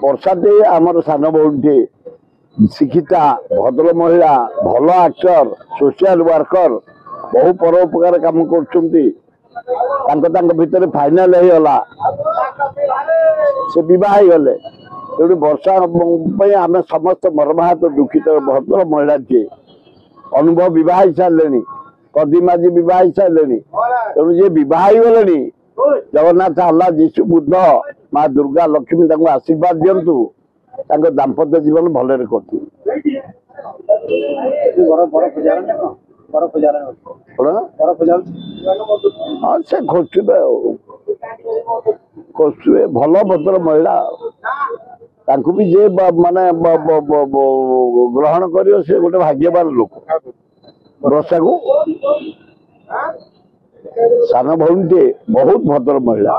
ବର୍ଷାଟି ଆମର ସାନ ଭଉଣୀଟି ଶିକ୍ଷିତା ଭଦ୍ର ମହିଳା ଭଲ ଆକ୍ଟର ସୋସିଆଲ ୱାର୍କର ବହୁ ପରୋପକାର କାମ କରୁଛନ୍ତି। ତାଙ୍କ ଭିତରେ ଫାଇନାଲ ହେଇଗଲା ସେ ବିବାହ ହେଇଗଲେ। ତେଣୁ ବର୍ଷା ପାଇଁ ଆମେ ସମସ୍ତେ ମର୍ମାହତ ଦୁଃଖିତ। ଭଦ୍ର ମହିଳାଟିଏ ଅନୁଭବ ବିବାହ ହେଇସାରିଲେଣି, କଦିମାଜି ବିବାହ ହେଇସାରିଲେଣି। ତେଣୁ ଯିଏ ବିବାହ ହେଇଗଲେଣି ଜଗନ୍ନାଥ ଆଲ୍ଲାହ ଯୀଶୁ ବୁଦ୍ଧ ମା ଦୁର୍ଗା ଲକ୍ଷ୍ମୀ ତାଙ୍କୁ ଆଶୀର୍ବାଦ ଦିଅନ୍ତୁ, ତାଙ୍କ ଦାମ୍ପତ୍ୟ ଜୀବନ ଭଲରେ କଟୁ। ହଁ ସେ ଖୋଜୁଥିବେ ଆଉ ଖୋଜୁଥିବେ ଭଲ ଭଦ୍ର ମହିଳା ତାଙ୍କୁ ବି ଯିଏ ମାନେ ଗ୍ରହଣ କରିବ ସେ ଗୋଟେ ଭାଗ୍ୟବାନ ଲୋକ। ବର୍ଷାକୁ ସାନ ଭଉଣୀଟିଏ ବହୁତ ଭଦ୍ର ମହିଳା।